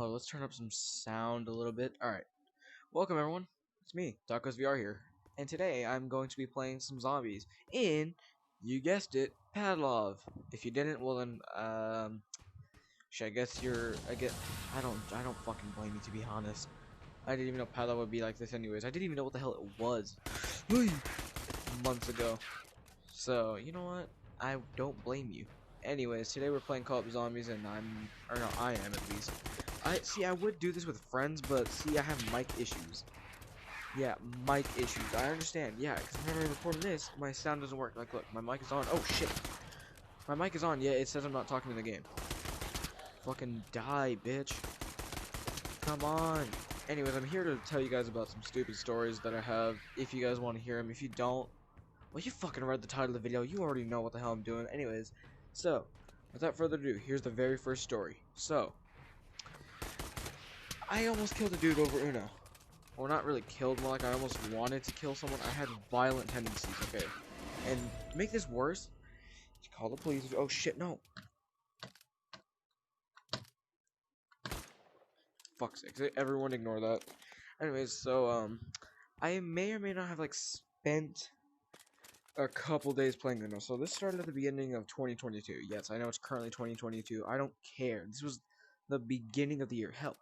Oh, let's turn up some sound a little bit. Alright. Welcome everyone. It's me, Tacos VR here. And today I'm going to be playing some zombies in, you guessed it, Padlov. If you didn't, well then, I guess I don't fucking blame you, to be honest. I didn't even know Padlov would be like this anyways. I didn't even know what the hell it was months ago. So, you know what? I don't blame you. Anyways, today we're playing Co-op Zombies and I am at least. I would do this with friends, but see, I have mic issues. Yeah, mic issues. I understand. Yeah, because whenever I record this, my sound doesn't work. Like, look, my mic is on. Oh, shit. My mic is on. Yeah, it says I'm not talking in the game. Fucking die, bitch. Come on. Anyways, I'm here to tell you guys about some stupid stories that I have. If you guys want to hear them. If you don't, well, you fucking read the title of the video. You already know what the hell I'm doing. Anyways, so, without further ado, here's the very first story. So, I almost killed a dude over Uno. Well, not really killed, more like I almost wanted to kill someone. I had violent tendencies, okay? And to make this worse, call the police. Oh shit, no. Fuck's sake. Everyone ignore that. Anyways, so, I may or may not have, like, spent a couple days playing Uno. So this started at the beginning of 2022. Yes, I know it's currently 2022. I don't care. This was the beginning of the year. Hell,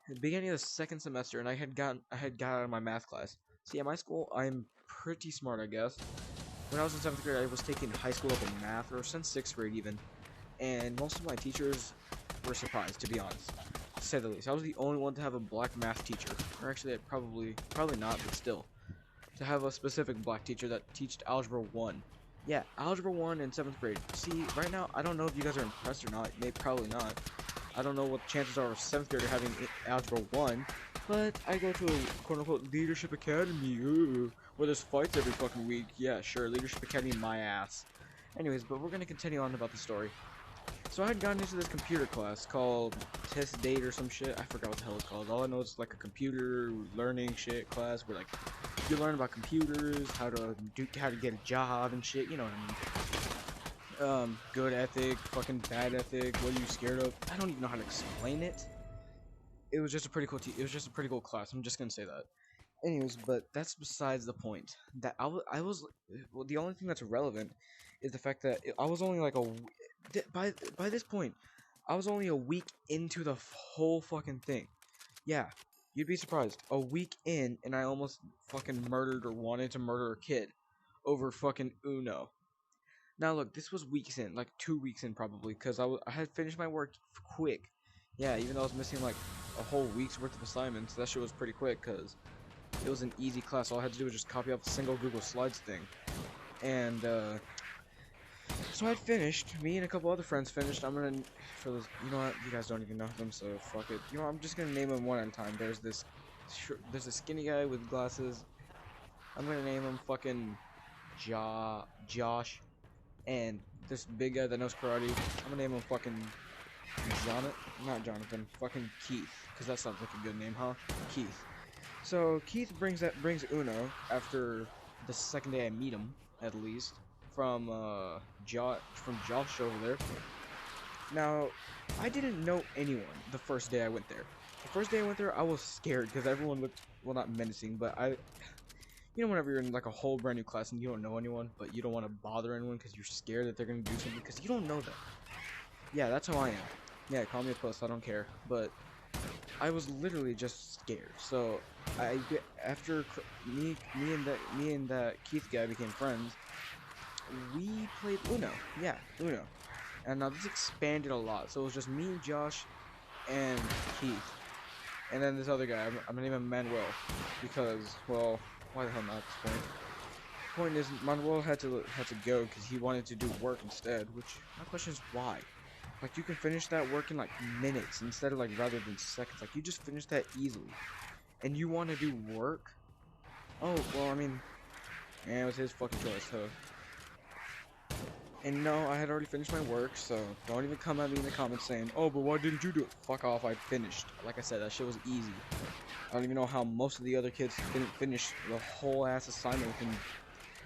the beginning of the second semester, and I had got out of my math class. See, at my school, I'm pretty smart, I guess. When I was in 7th grade, I was taking high school level math, or since 6th grade even, and most of my teachers were surprised, to be honest, to say the least. I was the only one to have a black math teacher, or actually, probably not, but still, to have a specific black teacher that taught Algebra 1. Yeah, Algebra 1 in 7th grade. See, right now, I don't know if you guys are impressed or not. Maybe probably not. I don't know what the chances are of 7th grader having Algebra 1, but I go to a quote-unquote Leadership Academy, where there's fights every fucking week. Yeah, sure, Leadership Academy, my ass. Anyways, but we're gonna continue on about the story. So I had gotten into this computer class called Test Date or some shit. I forgot what the hell it's called. All I know is like a computer learning shit class where like you learn about computers, how to get a job and shit. You know what I mean? Good ethic, fucking bad ethic. What are you scared of? I don't even know how to explain it. It was just a pretty cool. It was just a pretty cool class. I'm just gonna say that. Anyways, but that's besides the point. That I was well, the only thing that's relevant is the fact that I was only like by this point, I was only a week into the whole fucking thing. Yeah, you'd be surprised. A week in, and I almost fucking murdered or wanted to murder a kid over fucking Uno. Now look, this was weeks in, like 2 weeks in probably, because I had finished my work quick. Yeah, even though I was missing like a whole week's worth of assignments, that shit was pretty quick, because it was an easy class. All I had to do was just copy off a single Google Slides thing. And, so I'd finished. Me and a couple other friends finished. I'm gonna, for this, you know what, you guys don't even know them, so fuck it. You know, I'm just gonna name them one at a time. There's this skinny guy with glasses. I'm gonna name him fucking Josh. And this big guy that knows karate, I'm gonna name him fucking not Jonathan, fucking Keith, because that sounds like a good name, huh? Keith. So Keith brings Uno after the second day I meet him, at least, from Josh over there. Now, I didn't know anyone the first day I went there. The first day I went there, I was scared because everyone looked, well, not menacing, but you know, whenever you're in like a whole brand new class and you don't know anyone, but you don't want to bother anyone because you're scared that they're gonna do something because you don't know them. Yeah, that's how I am. Yeah, call me a puss, I don't care. But I was literally just scared. So after me and that Keith guy became friends, we played Uno. Yeah, Uno. And now this expanded a lot. So it was just me, Josh, and Keith, and then this other guy. I'm gonna name him Manuel because, well, why the hell not at this point? The point is, Manuel had to go because he wanted to do work instead. Which my question is why? Like, you can finish that work in like minutes instead of like rather than seconds. Like, you just finish that easily, and you want to do work? Oh well, I mean, yeah, it was his fucking choice. So, and no, I had already finished my work, so don't even come at me in the comments saying, "Oh, but why didn't you do it?" Fuck off! I finished. Like I said, that shit was easy. I don't even know how most of the other kids didn't finish the whole ass assignment within,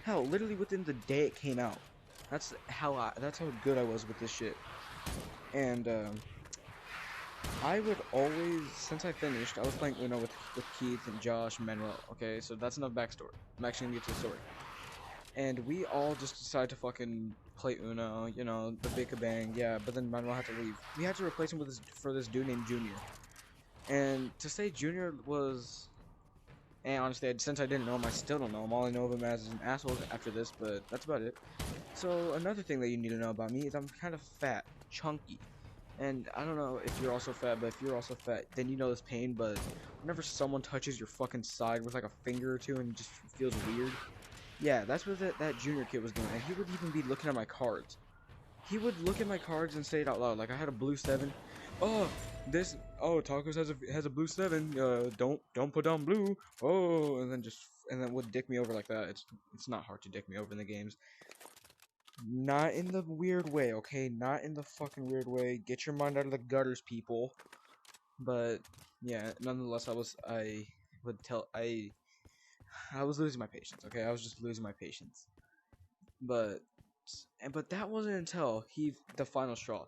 hell, literally within the day it came out. That's how good I was with this shit. And I would always, since I finished, I was playing Uno with Keith and Josh and Manuel. Okay, so that's enough backstory. I'm actually gonna get to the story. And we all just decided to fucking play Uno, you know, the big bang, yeah. But then Manuel had to leave. We had to replace him with this dude named Junior. And to say Junior was, and honestly, since I didn't know him, I still don't know him. All I know of him as an asshole after this, but that's about it. So another thing that you need to know about me is I'm kind of fat, chunky. And I don't know if you're also fat, but if you're also fat, then you know this pain, but whenever someone touches your fucking side with like a finger or two and it just feels weird, yeah, that's what that junior kid was doing. And he would even be looking at my cards. He would look at my cards and say it out loud. Like I had a blue 7. Oh, Tacos has a blue 7. Don't put down blue. Oh, and then would dick me over like that. It's not hard to dick me over in the games. Not in the weird way, okay? Not in the fucking weird way. Get your mind out of the gutters, people. But yeah, nonetheless, I was losing my patience, okay? I was just losing my patience. But that wasn't until the final straw.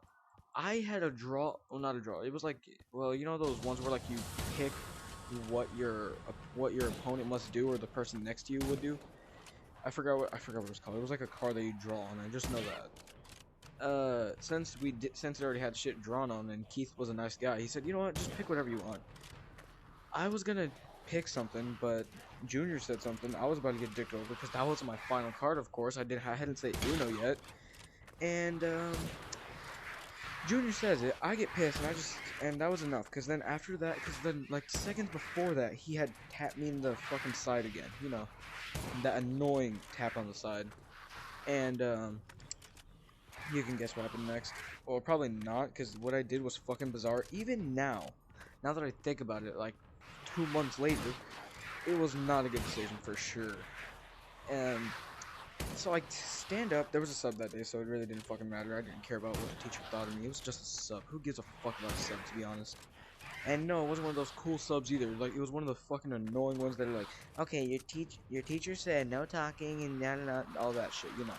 I had a draw, well, not a draw. It was like, well, you know those ones where like you pick what your opponent must do or the person next to you would do. I forgot what it was called. It was like a card that you draw on. I just know that. Since it already had shit drawn on, and Keith was a nice guy, he said, you know what, just pick whatever you want. I was gonna pick something, but Junior said something. I was about to get dicked over because that wasn't my final card, of course. I hadn't said Uno yet, and Junior says it. I get pissed, and that was enough. Because then after that, like seconds before that, he had tapped me in the fucking side again. You know, that annoying tap on the side, and you can guess what happened next. Or probably not, because what I did was fucking bizarre. Even now that I think about it, like 2 months later, it was not a good decision for sure. And so I stand up. There was a sub that day, so it really didn't fucking matter. I didn't care about what the teacher thought of me. It was just a sub. Who gives a fuck about a sub, to be honest? And no, it wasn't one of those cool subs either. Like, it was one of the fucking annoying ones that are like, okay, your teacher said no talking and all that shit. You know,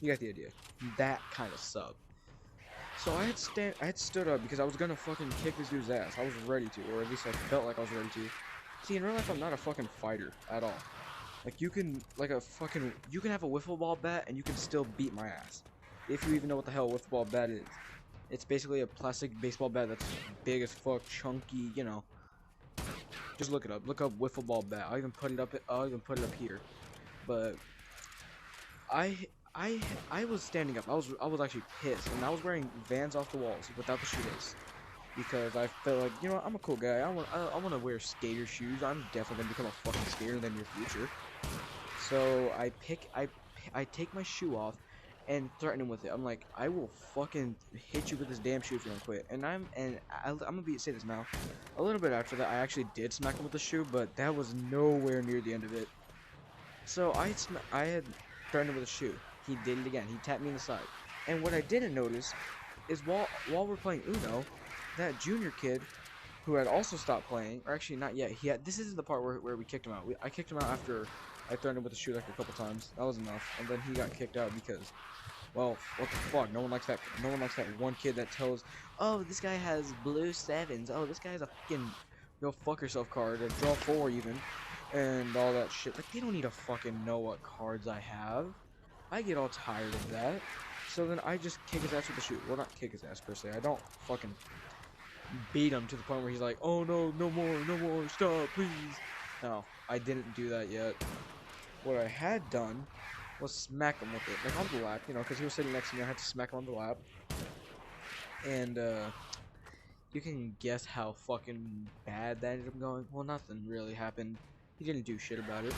you got the idea. That kind of sub. So I had stood up because I was gonna fucking kick this dude's ass. I was ready to, or at least I felt like I was ready to. See, in real life, I'm not a fucking fighter at all. Like, you can have a wiffle ball bat and you can still beat my ass. If you even know what the hell a wiffle ball bat is. It's basically a plastic baseball bat that's big as fuck, chunky, you know. Just look it up. Look up wiffle ball bat. I'll even put it up here. But I was standing up. I was actually pissed, and I was wearing Vans off the walls without the shoelace. Because I felt like, you know, I'm a cool guy. I want to wear skater shoes. I'm definitely gonna become a fucking skater in the near future. So I take my shoe off and threaten him with it. I'm like, I will fucking hit you with this damn shoe if you don't quit. And I'm gonna say this now. A little bit after that, I actually did smack him with the shoe, but that was nowhere near the end of it. So I had threatened him with a shoe. He did it again. He tapped me in the side. And what I didn't notice is while we're playing Uno, that junior kid, who had also stopped playing, or actually not yet, this isn't the part where we kicked him out. I kicked him out after I threatened him with the shoe like a couple times. That was enough. And then he got kicked out because, well, what the fuck? No one likes that one kid that tells, oh, this guy has blue 7s. Oh, this guy has a fucking go fuck yourself card, a draw 4 even, and all that shit. Like, they don't need to fucking know what cards I have. I get all tired of that. So then I just kick his ass with the shoe. Well, not kick his ass per se. I don't fucking beat him to the point where he's like, oh no, no more, stop, please. No, I didn't do that yet. What I had done was smack him with it, like on the lap, you know, because he was sitting next to me. I had to smack him on the lap. And you can guess how fucking bad that ended up going. Well, nothing really happened. He didn't do shit about it.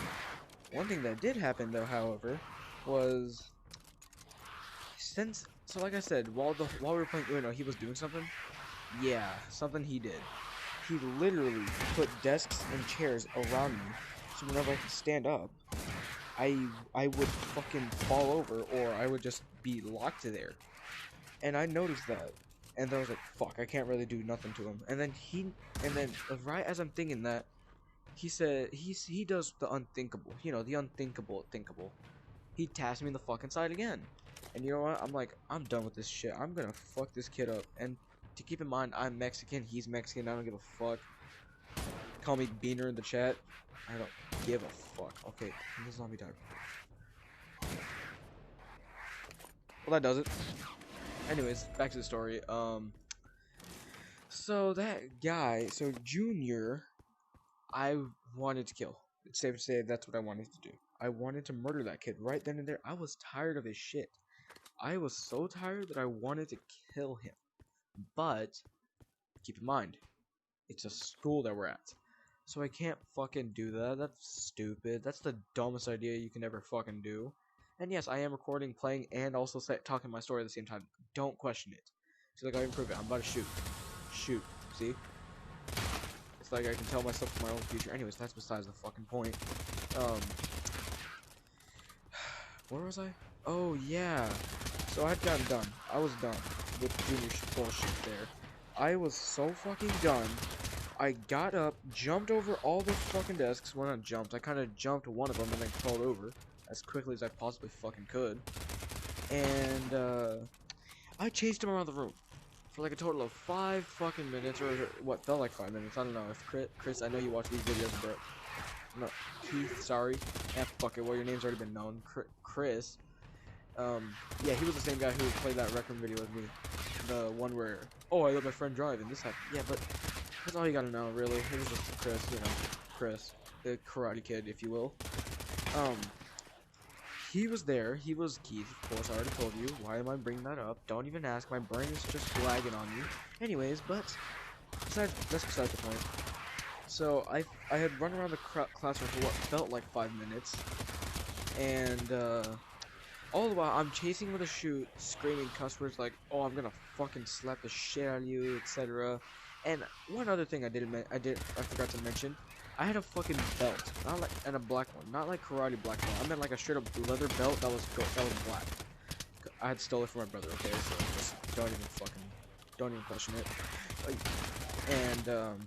One thing that did happen though, however, was so like I said, while we were playing Uno, he was doing something. Yeah, something he did. He literally put desks and chairs around me, so whenever I could stand up, I would fucking fall over, or I would just be locked to there. And I noticed that, and then I was like, fuck, I can't really do nothing to him. And then right as I'm thinking that, he said he does the unthinkable, you know, the unthinkable thinkable. He taps me in the fucking side again. And you know what? I'm like, I'm done with this shit. I'm gonna fuck this kid up. And to keep in mind, I'm Mexican, he's Mexican, I don't give a fuck. Call me Beaner in the chat. I don't give a fuck. Okay, the zombie died. Well, that does it. Anyways, back to the story. So that guy, so Junior, I wanted to kill. It's safe to say that's what I wanted to do. I wanted to murder that kid right then and there. I was tired of his shit. I was so tired that I wanted to kill him. But, keep in mind, it's a school that we're at. So I can't fucking do that. That's stupid. That's the dumbest idea you can ever fucking do. And yes, I am recording, playing, and also talking my story at the same time. Don't question it. See, like, I improve it. I'm about to shoot. Shoot. See? It's like I can tell myself my own future. Anyways, that's besides the fucking point. Where was I? Oh, yeah. So I had gotten done. I was done with Junior's bullshit there. I was so fucking done. I got up, jumped over all the fucking desks. Well, not jumped. I kind of jumped one of them and then crawled over as quickly as I possibly fucking could. And, I chased him around the room for like a total of 5 fucking minutes, or what felt like 5 minutes. I don't know. If Chris, I know you watch these videos, but no, Keith, sorry. Fuck it. Well, your name's already been known. Chris. Yeah, he was the same guy who played that Rec Room video with me. The one where, oh, I let my friend drive, and this happened. Yeah, but that's all you gotta know, really. It was just Chris, you know, Chris, the Karate Kid, if you will. He was there. He was Keith, of course. I already told you. Why am I bringing that up? Don't even ask. My brain is just lagging on you. Anyways, but that's besides the point. So I had run around the classroom for what felt like 5 minutes, and all the while I'm chasing with a shoot, screaming cuss words like, "Oh, I'm gonna fucking slap the shit out of you," etc. And one other thing I forgot to mention. I had a fucking belt, not like, and a black one, not like karate black belt. I meant like a straight up leather belt that was black. I had stole it from my brother. Okay, so just don't even question it. And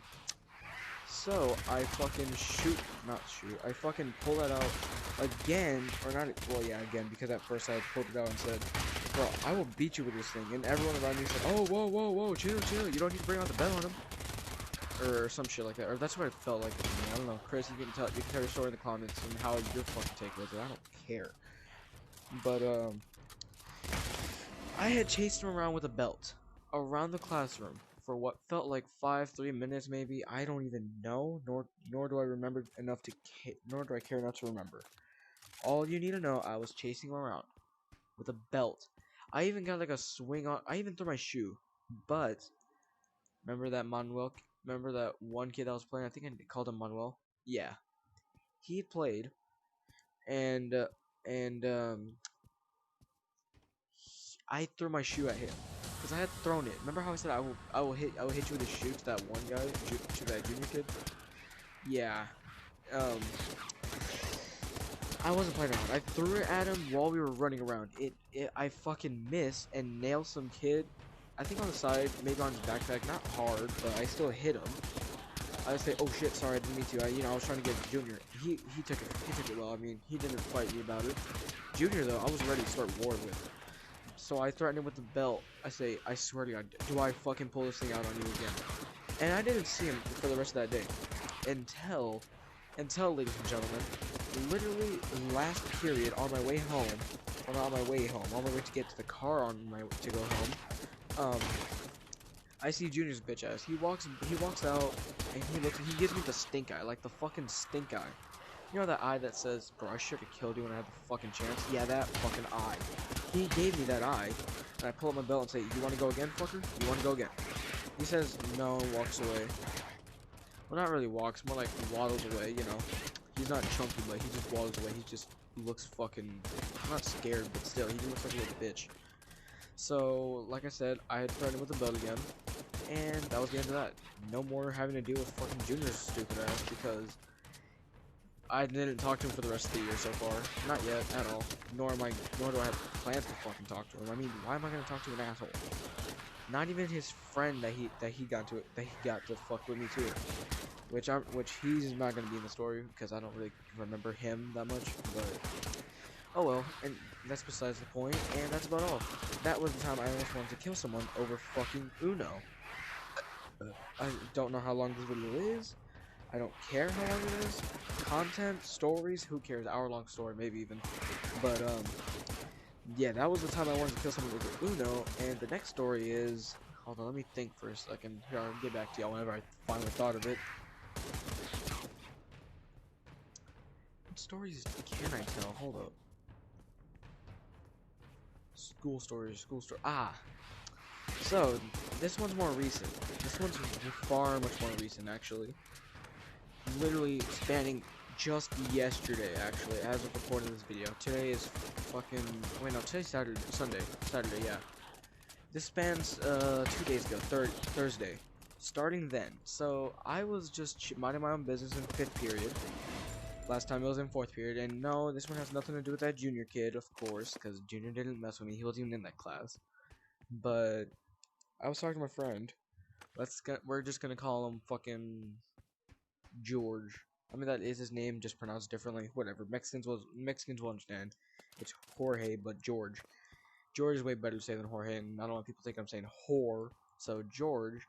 so I fucking I fucking pull that out again, or not? Well, yeah, again, because at first I pulled it out and said, "Bro, I will beat you with this thing." And everyone around me said, "Oh, whoa, chill. You don't need to bring out the belt on him." Or some shit like that, or that's what it felt like to me. I don't know, Chris. You can tell your story in the comments and how your fucking take was. I don't care. But I had chased him around with a belt around the classroom for what felt like 3 minutes, maybe. I don't even know, nor do I remember enough to nor do I care enough to remember. All you need to know, I was chasing him around with a belt. I even got like a swing on. I even threw my shoe, but remember that Manuel. Remember that one kid that was playing? I think I called him Manuel. Yeah, he played, and I threw my shoe at him because I had thrown it. Remember how I said I will hit you with a shoe to that one guy, to that junior kid? Yeah. I wasn't playing around. I threw it at him while we were running around. I fucking missed and nailed some kid. I think on the side, maybe on his backpack, not hard, but I still hit him. I would say, "Oh shit, sorry, I didn't mean to." I was trying to get Junior. He took it well. I mean, he didn't fight me about it. Junior though, I was ready to start war with. So I threatened him with the belt. I say, "I swear to God, do I fucking pull this thing out on you again?" And I didn't see him for the rest of that day, until, ladies and gentlemen, literally last period on my way home. Well, not on my way home. On my way to get to the car to go home. I see Junior's bitch ass. He walks out, and he gives me the stink eye, like the fucking stink eye. You know that eye that says, "Bro, I should have killed you when I had the fucking chance." Yeah, that fucking eye. He gave me that eye, and I pull up my belt and say, "You want to go again, fucker? You want to go again?" He says no and walks away. Well, not really walks, more like waddles away, you know. He's not chunky, but he just waddles away. He just looks fucking, not scared, but still, he just looks like a little bitch. So, like I said, I had threatened with the belt again, and that was the end of that. No more having to deal with fucking Junior's stupid ass, because I didn't talk to him for the rest of the year so far. Not yet, at all. Nor do I have plans to fucking talk to him. I mean, why am I gonna talk to an asshole? Not even his friend that he got to fuck with me too. Which he's not gonna be in the story, because I don't really remember him that much, but oh well, and that's besides the point, and that's about all. That was the time I almost wanted to kill someone over fucking Uno. I don't know how long this video is. I don't care how long it is. Content, stories, who cares? Hour-long story, maybe even. But, yeah, that was the time I wanted to kill someone with Uno, and the next story is... Hold on, let me think for a second. Here, I'll get back to y'all whenever I finally thought of it. What stories can I tell? Hold up. School stories, Ah! So, this one's more recent. This one's far much more recent, actually. Literally spanning just yesterday, actually, as of recording this video. Today is fucking... Wait, no, today's Saturday. Saturday, yeah. This spans, 2 days ago, Thursday. Starting then. So, I was just minding my own business in 5th period. Last time it was in 4th period, and no, this one has nothing to do with that junior kid, of course, because junior didn't mess with me. He wasn't even in that class. But I was talking to my friend. We're just gonna call him fucking George. I mean, that is his name, just pronounced differently. Whatever. Mexicans will understand. It's Jorge, but George. George is way better to say than Jorge, and I don't want people to think I'm saying whore. So George.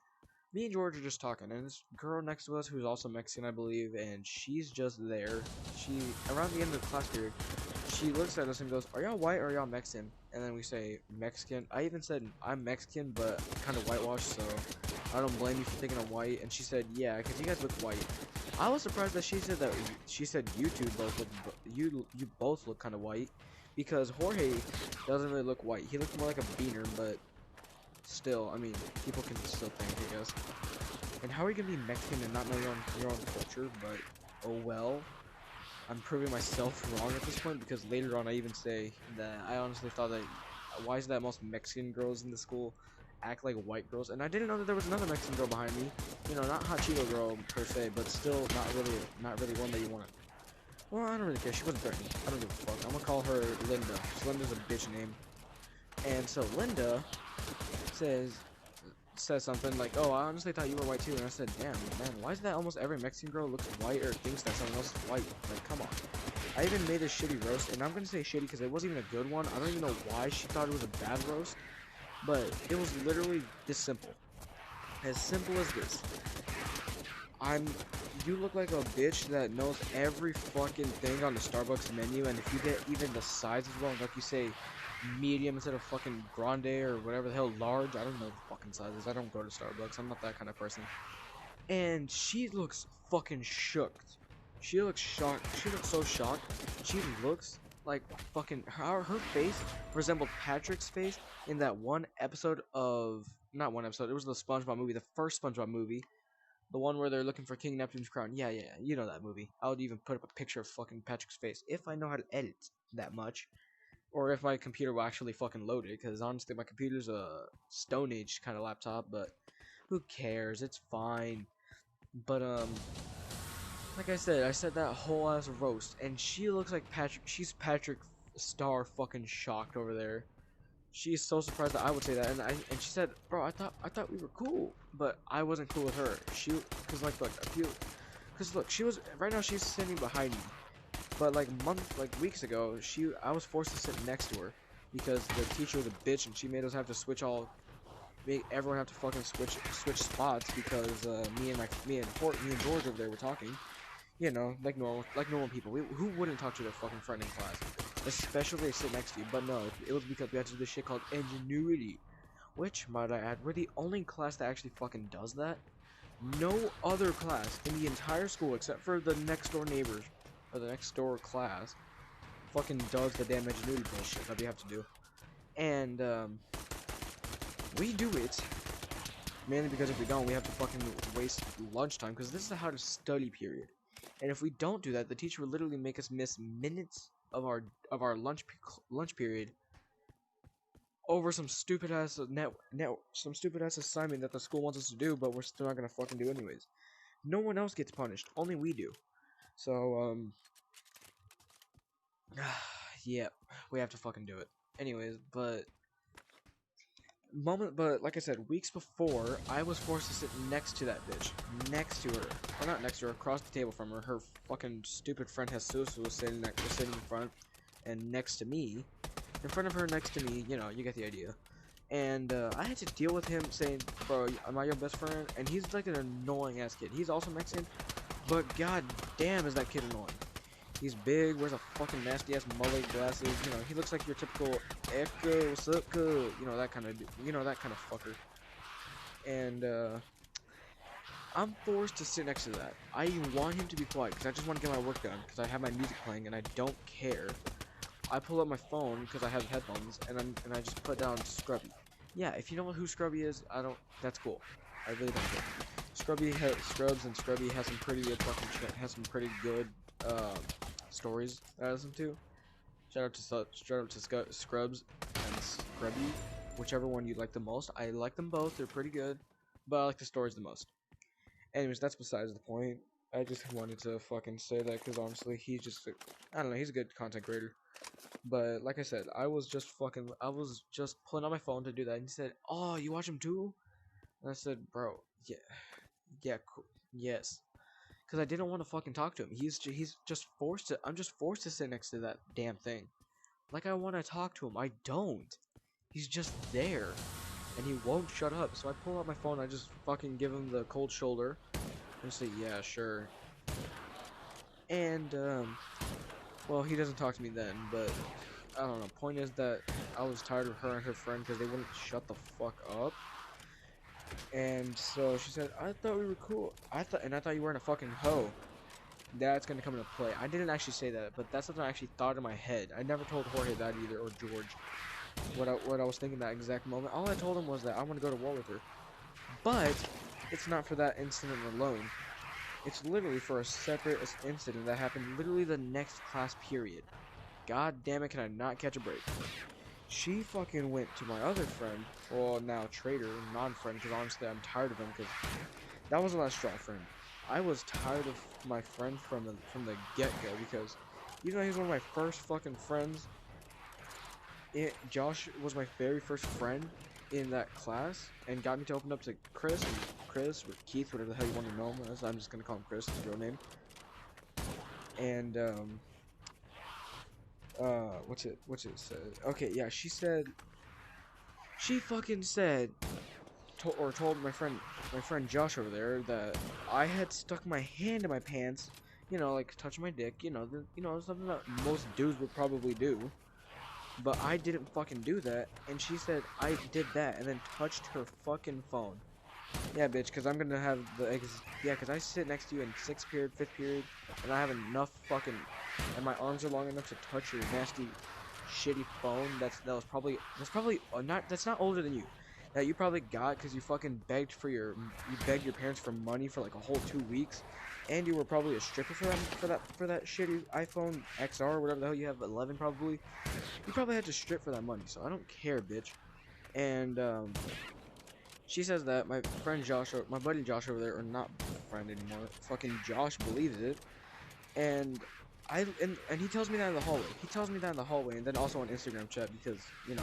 Me and George are just talking, and this girl next to us, who's also Mexican, I believe, and she's just there. Around the end of the class period, she looks at us and goes, "Are y'all white or are y'all Mexican?" And then we say, "Mexican." I even said, "I'm Mexican, but kind of whitewashed, so I don't blame you for thinking I'm white." And she said, "Yeah, because you guys look white." I was surprised that she said that. She said, "You two both look, you both look kind of white," because Jorge doesn't really look white. He looks more like a beaner, but still, I mean, people can still think, I guess. And how are you gonna be Mexican and not know your own culture? But oh well. I'm proving myself wrong at this point, because later on I even say that I honestly thought that why is that most Mexican girls in the school act like white girls? And I didn't know that there was another Mexican girl behind me. You know, not hot Cheeto girl per se, but still not really one that you want. Well, I don't really care. She wasn't threatening. I don't give a fuck. I'm gonna call her Linda. Linda's a bitch name. And so Linda says something like, "Oh, I honestly thought you were white too." And I said, "Damn, man, why is that almost every Mexican girl looks white or thinks that someone else is white? Like, come on." I even made a shitty roast, and I'm gonna say shitty because it wasn't even a good one. I don't even know why she thought it was a bad roast, but it was literally this simple. As simple as this. You look like a bitch that knows every fucking thing on the Starbucks menu, and if you get even the sizes wrong, like you say medium instead of fucking grande or whatever the hell, large, I don't know the fucking sizes. I don't go to Starbucks. I'm not that kind of person. And she looks fucking shocked. She looks shocked. She looks so shocked. She looks like fucking her face resembled Patrick's face in that one episode of not one episode. It was the SpongeBob movie, the first SpongeBob movie. The one where they're looking for King Neptune's crown. Yeah, you know that movie. I would even put up a picture of fucking Patrick's face if I know how to edit that much. Or if my computer will actually fucking load it, because honestly my computer's a Stone Age kind of laptop, but who cares? It's fine. But, like I said that whole ass roast, and she looks like Patrick. She's Patrick Star fucking shocked over there. She's so surprised that I would say that, and she said, "Bro, I thought we were cool," but I wasn't cool with her. Cause look, she was right now. She's sitting behind me, but like weeks ago, I was forced to sit next to her because the teacher was a bitch, and she made us have to make everyone have to fucking switch spots because me and George over there were talking. You know, like normal people. Who wouldn't talk to their fucking friend in class? Especially if they sit next to you. But no, it was because we had to do this shit called ingenuity. Which, might I add, we're the only class that actually fucking does that. No other class in the entire school, except for the next door neighbors, or the next door class, fucking does the damn ingenuity bullshit that we have to do. And, we do it mainly because if we don't, we have to fucking waste lunchtime, because this is how to study period. And if we don't do that, the teacher will literally make us miss minutes of our lunch period over some stupid ass assignment that the school wants us to do, but we're still not gonna fucking do anyways. No one else gets punished, only we do. So yeah, we have to fucking do it. Anyways, but like I said, weeks before, I was forced to sit next to that bitch. Next to her. Or not next to her, across the table from her. Her fucking stupid friend Jesus was sitting in front, and next to me. In front of her, next to me, you know, you get the idea. And I had to deal with him saying, bro, am I your best friend? And he's like an annoying ass kid. He's also Mexican, but god damn is that kid annoying. He's big, wears a fucking nasty ass mullet, glasses, you know, he looks like your typical Echo, what's up, cuz? You know, that kind of, fucker. And I'm forced to sit next to that. I want him to be quiet because I just want to get my work done because I have my music playing and I don't care. I pull up my phone because I have headphones and I just put down Scrubby. Yeah, if you know who Scrubby is, that's cool. I really don't care. Scrubby has some pretty good stories that I listen to. Shout out to Scrubs and Scrubby, whichever one you like the most. I like them both; they're pretty good, but I like the stories the most. Anyways, that's besides the point. I just wanted to fucking say that because honestly, I don't know, he's a good content creator. But like I said, I was just pulling out my phone to do that, and he said, "Oh, you watch him too?" And I said, "Bro, yeah, cool, yes." Because I didn't want to fucking talk to him. He's just forced to. I'm just forced to sit next to that damn thing. Like I want to talk to him, I don't. He's just there, and he won't shut up. So I pull out my phone. I just fucking give him the cold shoulder, and say, "Yeah, sure." And well, he doesn't talk to me then, but I don't know. Point is that I was tired of her and her friend because they wouldn't shut the fuck up. And so she said, "I thought we were cool. I thought you weren't a fucking hoe." That's gonna come into play. I didn't actually say that, but that's something I actually thought in my head. I never told Jorge that either, or George. What I was thinking that exact moment. All I told him was that I want to go to war with her. But it's not for that incident alone. It's literally for a separate incident that happened literally the next class period. God damn it, can I not catch a break? She fucking went to my other friend, well, now traitor, non-friend, because honestly I'm tired of him, because that wasn't a strong friend. I was tired of my friend from the get-go, because even though he was one of my first fucking friends, Josh was my very first friend in that class, and got me to open up to Chris, or Keith, whatever the hell you want to know him as. I'm just gonna call him Chris, his real name. And what's it said? Okay, yeah, she fucking said, told my friend Josh over there that I had stuck my hand in my pants, you know, like touching my dick, you know, something that most dudes would probably do. But I didn't fucking do that, and she said I did that and then touched her fucking phone. Yeah, bitch, because I'm gonna have yeah, because I sit next to you in 6th period, 5th period, and I have enough fucking, and my arms are long enough to touch your nasty, shitty phone that's not older than you. That you probably got because you fucking begged your parents for money for like a whole 2 weeks, and you were probably a stripper for that shitty iPhone XR or whatever the hell you have, 11 probably. You probably had to strip for that money, so I don't care, bitch. And she says that my friend Josh, my buddy Josh over there, or not friend anymore, fucking Josh believes it, and he tells me that in the hallway. He tells me that in the hallway, and then also on Instagram chat, because, you know,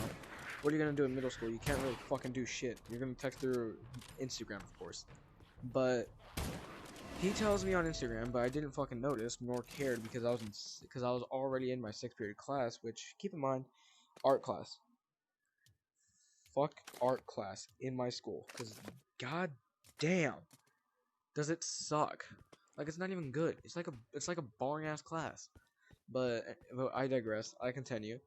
what are you gonna do in middle school? You can't really fucking do shit. You're gonna text through Instagram, of course. But he tells me on Instagram, but I didn't fucking notice nor cared because I was already in my 6th period class, which, keep in mind, art class. Fuck art class in my school, because god damn does it suck. Like, it's not even good. It's like a boring ass class. But I digress. I continue.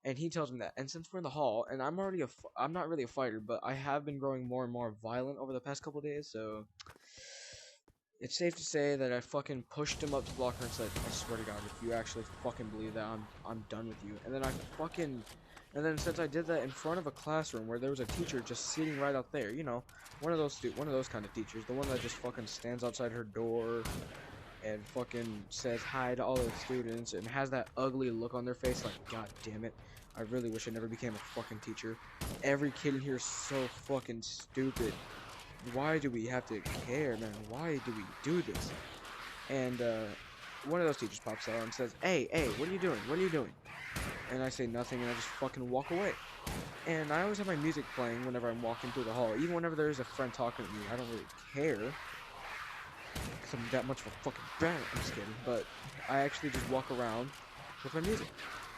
And he tells me that. And since we're in the hall, and I'm not really a fighter, but I have been growing more and more violent over the past couple days, so it's safe to say that I fucking pushed him up to block her and said, "I swear to God, if you actually fucking believe that, I'm done with you." And then since I did that in front of a classroom where there was a teacher just sitting right out there, you know, one of those kind of teachers, the one that just fucking stands outside her door and fucking says hi to all the students and has that ugly look on their face like, God damn it, I really wish I never became a fucking teacher. Every kid in here is so fucking stupid. Why do we have to care, man? Why do we do this? And one of those teachers pops out and says, hey, what are you doing? What are you doing? And I say nothing, and I just fucking walk away. And I always have my music playing whenever I'm walking through the hall. Even whenever there's a friend talking to me, I don't really care. Because I'm that much of a fucking brat. I'm just kidding. But I actually just walk around with my music.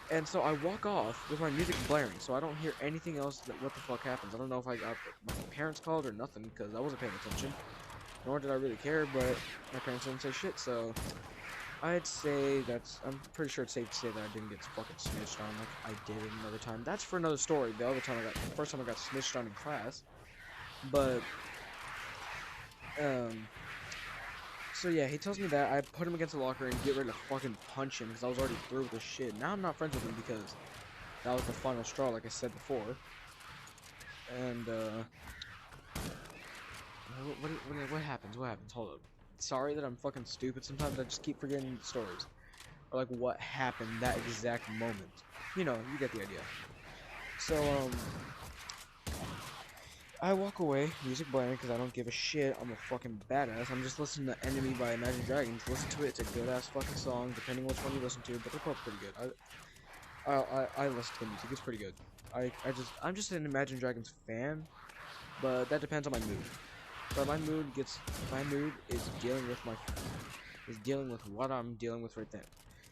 And so I walk off with my music blaring, so I don't hear anything else that what the fuck happens. I don't know if I got my parents called or nothing, because I wasn't paying attention. Nor did I really care, but my parents didn't say shit, so I'd say I'm pretty sure it's safe to say that I didn't get fucking snitched on like I did another time. That's for another story. The first time I got snitched on in class. But, so yeah, he tells me that. I put him against the locker and get ready to fucking punch him because I was already through with the shit. Now I'm not friends with him because that was the final straw, like I said before. And, what happens? What happens? Hold up. Sorry that I'm fucking stupid. Sometimes I just keep forgetting stories. Or, like, what happened that exact moment. You know, you get the idea. So, I walk away, music blaring, because I don't give a shit. I'm a fucking badass. I'm just listening to Enemy by Imagine Dragons. Listen to it. It's a good-ass fucking song, depending which one you listen to, but they're both pretty good. I listen to the music. It's pretty good. I'm just an Imagine Dragons fan, but that depends on my mood. But my mood is dealing with what I'm dealing with right then.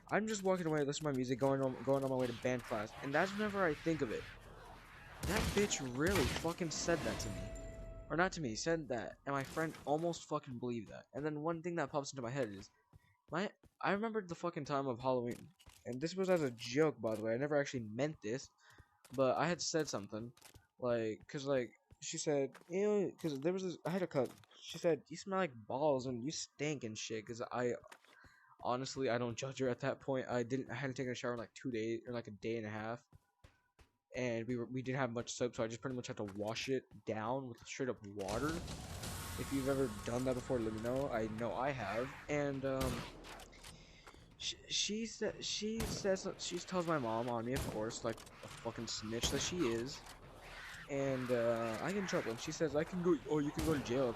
I'm just walking away, listening to my music, going on my way to band class, and that's whenever I think of it. That bitch really fucking said that to me. Or not to me, said that, and my friend almost fucking believed that. And then one thing that pops into my head is, I remembered the fucking time of Halloween. And this was as a joke, by the way. I never actually meant this, but I had said something, she said, you know, because there was this, I had a cut. She said, you smell like balls and you stink and shit, because honestly, I don't judge her at that point. I hadn't taken a shower in like 2 days, or like a day and a half. And we didn't have much soap, so I just pretty much had to wash it down with straight up water. If you've ever done that before, let me know. I know I have. And she tells my mom on me, of course, like a fucking snitch that she is. And I get in trouble, and she says you can go to jail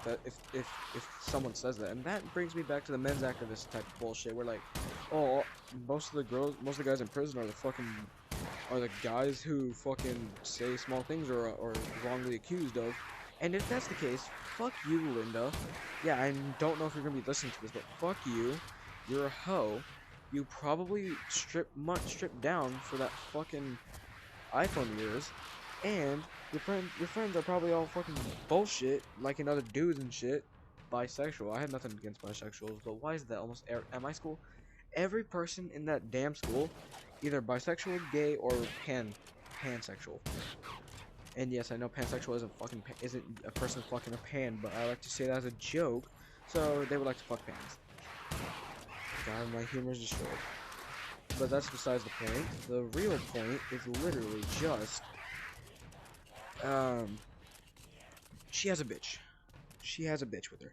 if someone says that. And that brings me back to the men's activist type of bullshit, where like, oh, most of the guys in prison are the guys who fucking say small things or wrongly accused of. And if that's the case, fuck you, Linda. Yeah, I don't know if you're gonna be listening to this, but fuck you. You're a hoe. You probably stripped down for that fucking iPhone of yours. And your friends are probably all fucking bullshit, liking other dudes and shit. Bisexual. I have nothing against bisexuals, but why is that at my school? Every person in that damn school, either bisexual, gay, or pansexual. And yes, I know pansexual isn't a person fucking a pan, but I like to say that as a joke, so they would like to fuck pans. God, my humor is destroyed. But that's besides the point. The real point is literally just, she has a bitch. She has a bitch with her.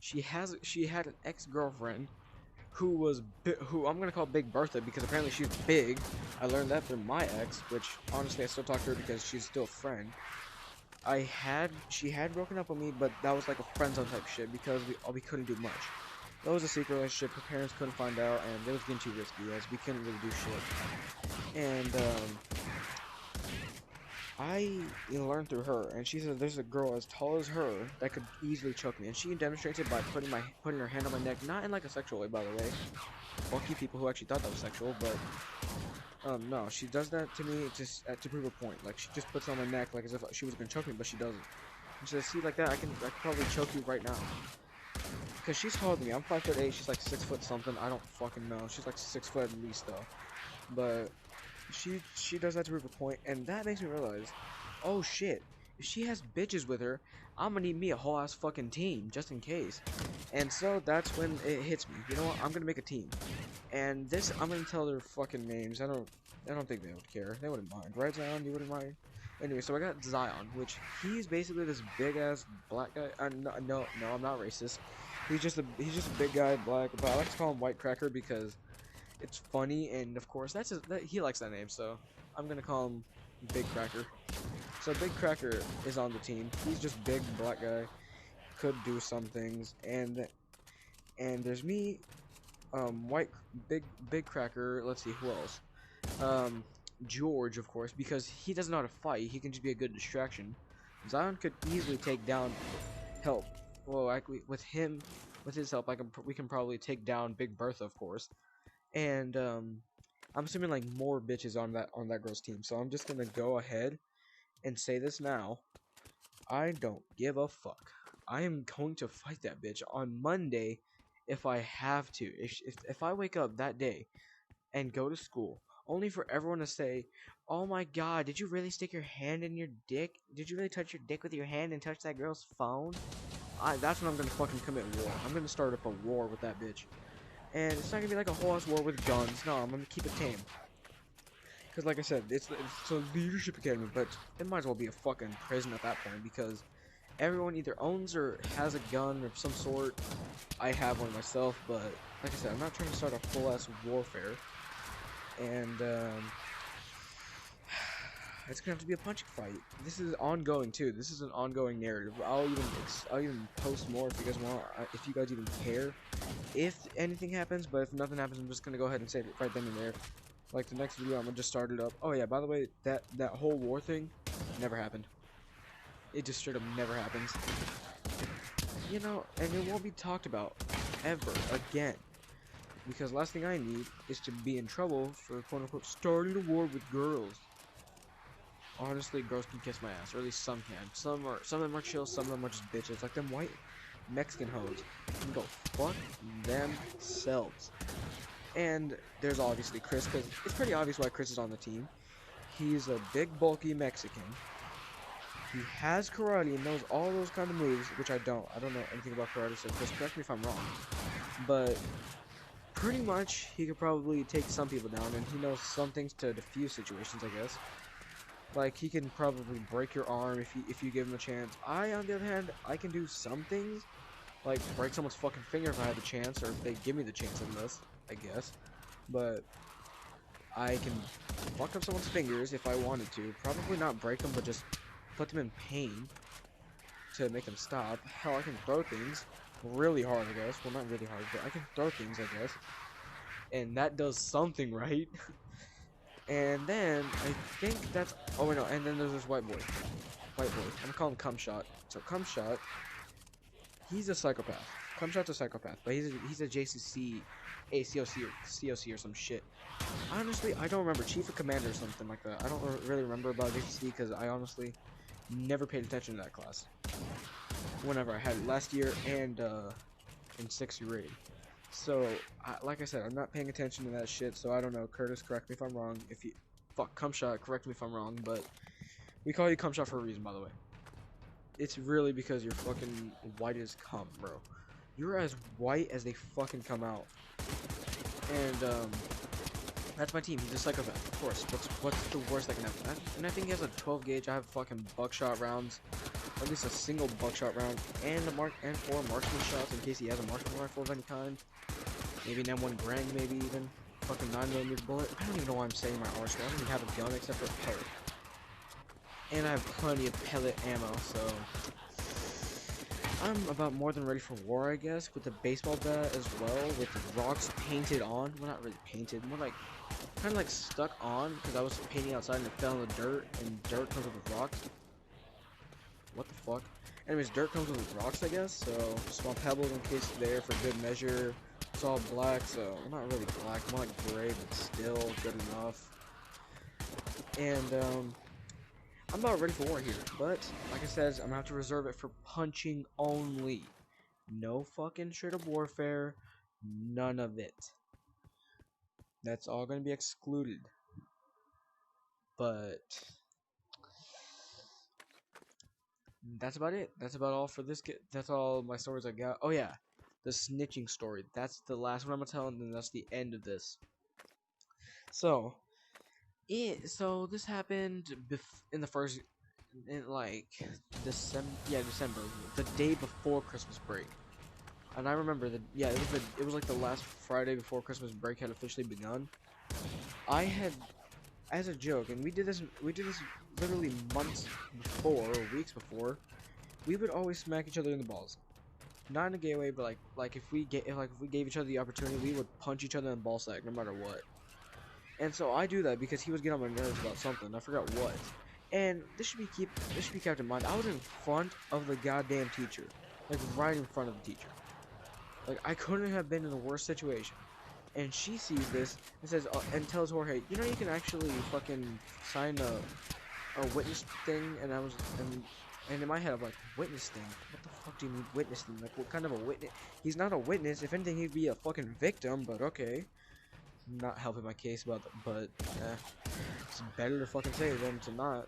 She had an ex-girlfriend who I'm gonna call Big Bertha because apparently she's big. I learned that from my ex, which honestly I still talk to her because she's still a friend. She had broken up with me, but that was like a friend zone type shit because we couldn't do much. That was a secret relationship. Her parents couldn't find out, and it was getting too risky as we couldn't really do shit. And I learned through her, and she said there's a girl as tall as her that could easily choke me, and she demonstrates it by putting her hand on my neck, not in like a sexual way, by the way. Fuck you people who actually thought that was sexual, but no, she does that to me just to prove a point. Like she just puts it on my neck like as if she was gonna choke me, but she doesn't. And she says, see, like that, I can probably choke you right now. Cause she's taller than me. I'm 5'8", she's like 6 foot something. I don't fucking know. She's like 6 foot at least though. But she does that to prove a point, and that makes me realize, oh shit, if she has bitches with her, I'm gonna need me a whole ass fucking team just in case. And so that's when it hits me. You know what? I'm gonna make a team, and I'm gonna tell their fucking names. I don't think they would care. They wouldn't mind, right, Zion? You wouldn't mind. Anyway, so I got Zion, which he's basically this big ass black guy. No, I'm not racist. He's just a big guy, black. But I like to call him White Cracker because it's funny, and of course he likes that name, so I'm gonna call him Big Cracker. So Big Cracker is on the team. He's just big black guy, could do some things, and there's me, Big Cracker. Let's see who else. George, of course, because he doesn't know how to fight. He can just be a good distraction. Zion could easily take down help. Well, actually, with his help, we can probably take down Big Bertha, of course. And I'm assuming like more bitches on that girl's team. So I'm just gonna go ahead and say this now. I don't give a fuck. I am going to fight that bitch on Monday if I have to. If I wake up that day and go to school only for everyone to say, "Oh my god, did you really stick your hand in your dick? Did you really touch your dick with your hand and touch that girl's phone?" That's when I'm gonna fucking commit war. I'm gonna start up a war with that bitch. And it's not gonna be like a whole ass war with guns. No, I'm gonna keep it tame. Because like I said, it's a leadership academy, but it might as well be a fucking prison at that point because everyone either owns or has a gun of some sort. I have one myself, but like I said, I'm not trying to start a full ass warfare. And it's gonna have to be a punching fight. This is ongoing too. This is an ongoing narrative. I'll even post more if you guys want. If you guys even care, if anything happens. But if nothing happens, I'm just gonna go ahead and save it right then and there. Like the next video, I'm gonna just start it up. Oh yeah, by the way, that whole war thing never happened. It just straight up never happens. You know, and it won't be talked about ever again. Because last thing I need is to be in trouble for quote unquote starting a war with girls. Honestly, girls can kiss my ass, or at least some can. Some of them are chill, some of them are just bitches. Like them white Mexican hoes can go fuck themselves. And there's obviously Chris, because it's pretty obvious why Chris is on the team. He's a big, bulky Mexican. He has karate and knows all those kind of moves, which I don't. I don't know anything about karate, so Chris, correct me if I'm wrong. But pretty much, he could probably take some people down, and he knows some things to defuse situations, I guess. Like, he can probably break your arm if you give him a chance. On the other hand, I can do some things, like break someone's fucking finger if I had the chance, or if they give me the chance in this, I guess. But I can fuck up someone's fingers if I wanted to. Probably not break them, but just put them in pain to make them stop. Hell, I can throw things really hard, I guess. Well, not really hard, but I can throw things, I guess. And that does something, right? And then, I think that's... Oh, wait, no. And then there's this white boy. I'm gonna call him Cumshot. So, Cumshot, he's a psychopath. Cumshot's a psychopath. But he's a JCC, COC or some shit. Honestly, I don't remember. Chief of Commander or something like that. I don't really remember about JCC because I honestly never paid attention to that class. Whenever I had it last year and in 6th grade. So, like I said, I'm not paying attention to that shit, so I don't know. Curtis, correct me if I'm wrong. If you... Fuck, Cumshot, correct me if I'm wrong, but... We call you Cumshot for a reason, by the way. It's really because you're fucking white as cum, bro. You're as white as they fucking come out. And, that's my team. He's a psychopath, of course. What's the worst that can happen? And I think he has a 12 gauge. I have fucking buckshot rounds. At least a single buckshot round. And 4 marksman shots in case he has a marksman rifle of any kind. Maybe an M1 Grang, maybe even. Fucking 9mm bullet. I don't even know why I'm saying my arsenal. I don't even have a gun except for a pellet. And I have plenty of pellet ammo, so... I'm about more than ready for war, I guess. With the baseball bat as well. With the rocks painted on. Well, not really painted. More like... Kind of like stuck on. Because I was painting outside and it fell in the dirt. And dirt comes with rocks. What the fuck? Anyways, dirt comes with rocks, I guess. So, small pebbles in case there for good measure. It's all black, so I'm not really black, more like gray, but still good enough. And I'm about ready for war here, but like I said, I'm gonna have to reserve it for punching only. No fucking straight up warfare, none of it. That's all gonna be excluded. But that's about it. That's about all for this. That's all my stories I got. Oh yeah. The snitching story. That's the last one I'm gonna tell, and then that's the end of this. So this happened in the first, in like December. Yeah, December, the day before Christmas break. And I remember that. Yeah, it was like the last Friday before Christmas break had officially begun. I had, as a joke, and we did this literally months before or weeks before. We would always smack each other in the balls. Not in a gay way, but like if we gave each other the opportunity, we would punch each other in the ball sack no matter what. And so I do that because he was getting on my nerves about something. I forgot what. And this should be kept in mind. I was in front of the goddamn teacher, like right in front of the teacher. Like I couldn't have been in a worse situation. and she sees this and says and tells Jorge, you know, you can actually fucking sign a witness thing. And I was and in my head I'm like, witness thing? What the fuck do you mean witness thing? Like, what kind of a witness? He's not a witness. If anything, he'd be a fucking victim. But okay, not helping my case, but it's better to fucking say than to not.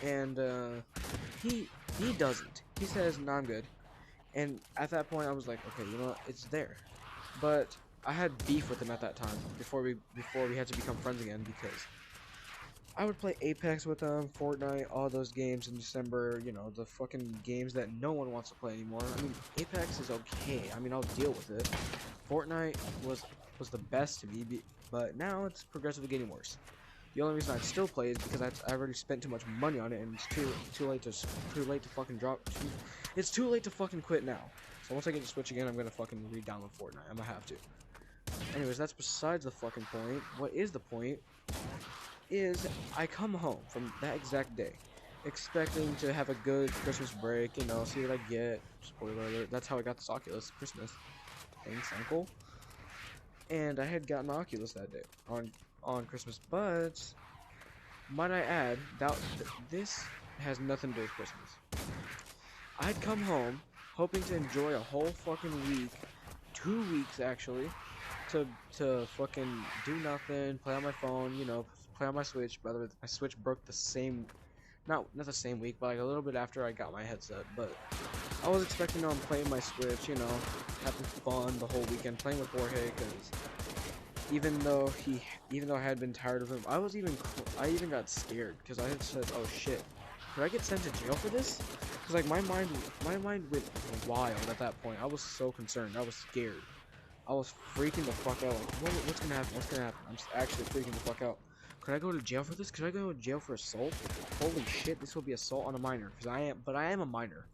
And he doesn't. He says, "No, I'm good." And at that point, I was like, okay, you know what? It's there. But I had beef with him at that time before we had to become friends again, because I would play Apex with him, Fortnite, all those games in December. You know, the fucking games that no one wants to play anymore. I mean, Apex is okay. I mean, I'll deal with it. Fortnite was the best to me, but now it's progressively getting worse. The only reason I'd still play is because I already spent too much money on it, and it's too late to fucking drop. It's too late to fucking quit now. So once I get the Switch again, I'm gonna fucking re-download Fortnite. I'm gonna have to. Anyways, that's besides the fucking point. What is the point? Is I come home from that exact day, expecting to have a good Christmas break. You know, see what I get. Spoiler alert. That's how I got this Oculus Christmas. Thanks, Uncle. And I had gotten Oculus that day on Christmas, but might I add that this has nothing to do with Christmas. I'd come home hoping to enjoy a whole fucking week, 2 weeks actually, to fucking do nothing, play on my phone, you know, play on my Switch. By the way, my Switch broke the same, not the same week, but like a little bit after I got my headset. But I was expecting on playing my Switch, you know, having fun the whole weekend, playing with Jorge, because even though I had been tired of him, I even got scared, because I had said, oh shit, could I get sent to jail for this? Because like my mind went wild at that point. I was so concerned. I was scared. I was freaking the fuck out. Like, what's gonna happen? What's gonna happen? I'm just actually freaking the fuck out. Could I go to jail for this? Could I go to jail for assault? Holy shit, this will be assault on a minor. Because I am a minor.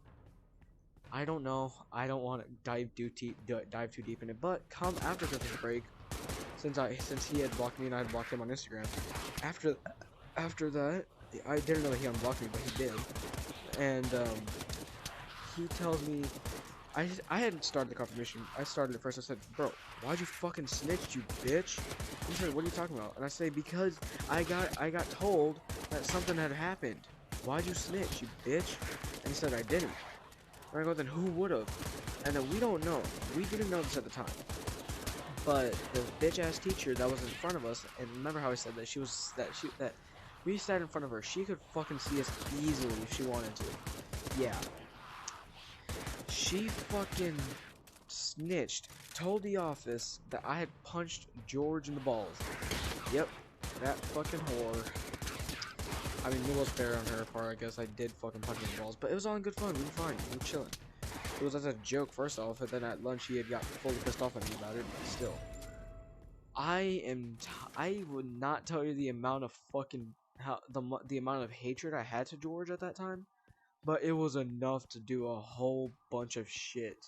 I don't know. I don't want to dive too deep in it. But come after Christmas break, since he had blocked me and I had blocked him on Instagram, after that, I didn't know that he unblocked me, but he did. And he tells me, I hadn't started the confirmation. I started it first. I said, bro, why'd you fucking snitch, you bitch? He said, what are you talking about? And I say, because I got told that something had happened. Why'd you snitch, you bitch? And he said, I didn't. And I go, then who would've? And then we don't know. We didn't know this at the time. But the bitch ass teacher that was in front of us, and remember how I said that we sat in front of her. She could fucking see us easily if she wanted to. Yeah. She fucking snitched, told the office that I had punched George in the balls. Yep, that fucking whore. I mean, it was fair on her part, I guess. I did fucking punch him in the balls, but it was all in good fun. We were fine. We were chilling. It was as a joke, first off, and then at lunch he had got fully pissed off at me about it, but still. I would not tell you the amount of fucking, the amount of hatred I had to George at that time, but it was enough to do a whole bunch of shit.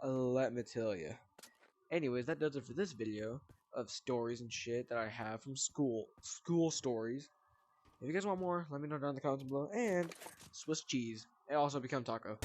Let me tell you. Anyways, that does it for this video of stories and shit that I have from school stories. If you guys want more, let me know down in the comments below, and Swiss cheese. It also become taco.